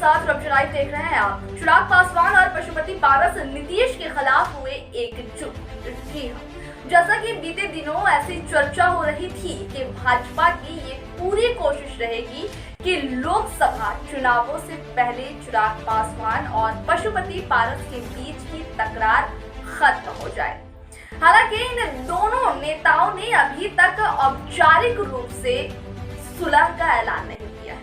साथ रब्ज लाइव देख रहे हैं आप। चिराग पासवान और पशुपति पारस नीतीश के खिलाफ हुए एकजुट। जी हाँ, जैसा कि बीते दिनों ऐसी चर्चा हो रही थी कि भाजपा की ये पूरी कोशिश रहेगी कि लोकसभा चुनावों से पहले चिराग पासवान और पशुपति पारस के बीच की तकरार खत्म हो जाए। हालांकि इन दोनों नेताओं ने अभी तक औपचारिक रूप से सुलह का ऐलान नहीं किया है,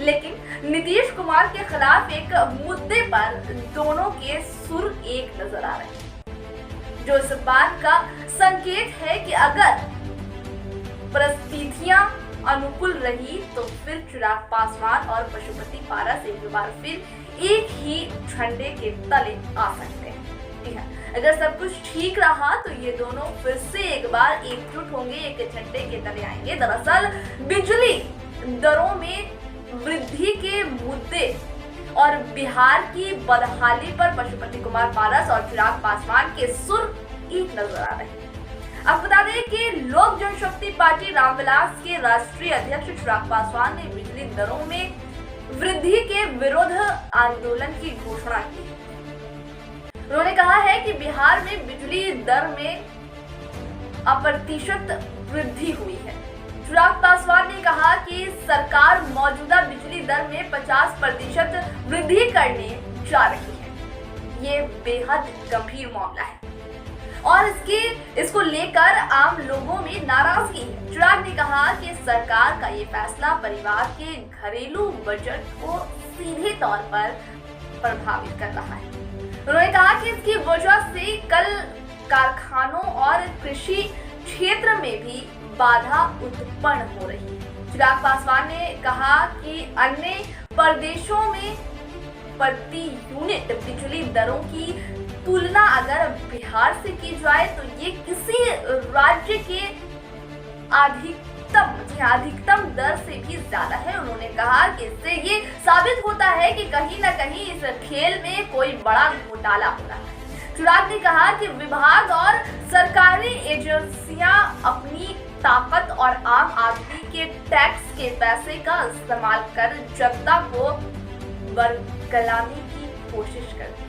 लेकिन नीतीश कुमार के खिलाफ एक मुद्दे पर दोनों के सुर एक नजर आ रहे हैं, जो इस बात का संकेत है कि अगर परिस्थितियां अनुकूल रही तो फिर चिराग पासवान और पशुपति पारस एक बार फिर एक ही झंडे के तले आ सकते हैं। अगर सब कुछ ठीक रहा तो ये दोनों फिर से एक बार एकजुट होंगे, एक झंडे के तले आएंगे। दरअसल बिजली दरों में वृद्धि के मुद्दे और बिहार की बदहाली पर पशुपति कुमार पारस और चिराग पासवान के सुर एक नजर आ रहे हैं। अब बता दें कि लोक जनशक्ति पार्टी रामविलास के राष्ट्रीय अध्यक्ष चिराग पासवान ने बिजली दरों में वृद्धि के विरुद्ध आंदोलन की घोषणा की। उन्होंने कहा है कि बिहार में बिजली दर में अप्रतिशत वृद्धि हुई है। चिराग पासवान ने कहा कि सरकार मौजूदा बिजली दर में 50% वृद्धि करने जा रही है। ये बेहद गंभीर मामला है और इसको लेकर आम लोगों में नाराजगी है। चिराग ने कहा कि सरकार का ये फैसला परिवार के घरेलू बजट को सीधे तौर पर प्रभावित कर रहा है। उन्होंने कहा कि इसकी वजह से कल कारखानों और कृषि क्षेत्र में भी बाधा उत्पन्न हो रही है। चिराग पासवान ने कहा कि अन्य प्रदेशों में प्रति यूनिट बिजली दरों की तुलना अगर बिहार से की जाए तो ये किसी राज्य के अधिकतम दर से भी ज्यादा है। उन्होंने कहा कि इससे ये साबित होता है कि कहीं न कहीं इस खेल में कोई बड़ा घोटाला हो रहा है। चिराग ने कहा कि विभाग और सरकारी एजेंसियां अपनी ताकत और आम आदमी के टैक्स के पैसे का इस्तेमाल कर जनता को बरगलाने की कोशिश करती है।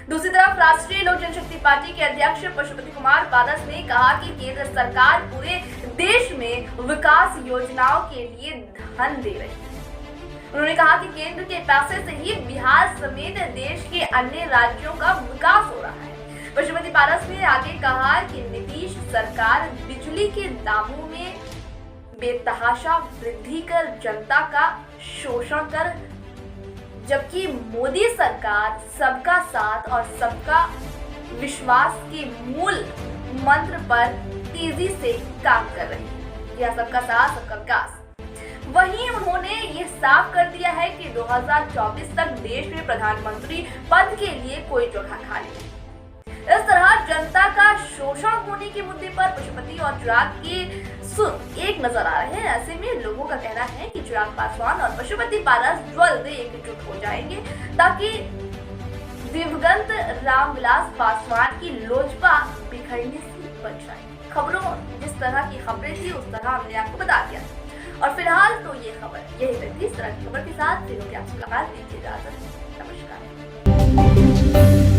दूसरी तरफ राष्ट्रीय लोक जनशक्ति पार्टी के अध्यक्ष पशुपति कुमार पारस ने कहा कि केंद्र सरकार पूरे देश में विकास योजनाओं के लिए धन दे रही है। उन्होंने कहा कि केंद्र के पैसे से ही बिहार समेत देश के अन्य राज्यों का विकास हो रहा है। पशुपति पारस ने आगे कहा कि नीतीश सरकार बिजली के दामों में बेतहाशा वृद्धि कर जनता का शोषण कर, जबकि मोदी सरकार सबका साथ और सबका विश्वास के मूल मंत्र पर तेजी से काम कर रही है। यह सबका साथ सबका विकास। वहीं उन्होंने ये साफ कर दिया है कि 2024 तक देश में प्रधानमंत्री पद के लिए कोई जगह खाली नहीं। इस तरह जनता का शोषण होने के मुद्दे पर पशुपति और चिराग के सुर एक नजर आ रहे हैं। ऐसे में लोगों का कहना है कि चिराग पासवान और पशुपति पारस जल्द एकजुट हो जाएंगे ताकि दिवंगत रामविलास पासवान की लोजपा बिखरने से बच जाए। खबरों जिस तरह की खबरें थी उस तरह हमने आपको बता दिया और फिलहाल तो ये खबर यही तक थी। इस तरह की खबर के साथ फिर आपसे मुलाकात, दीजिए इजाजत। नमस्कार।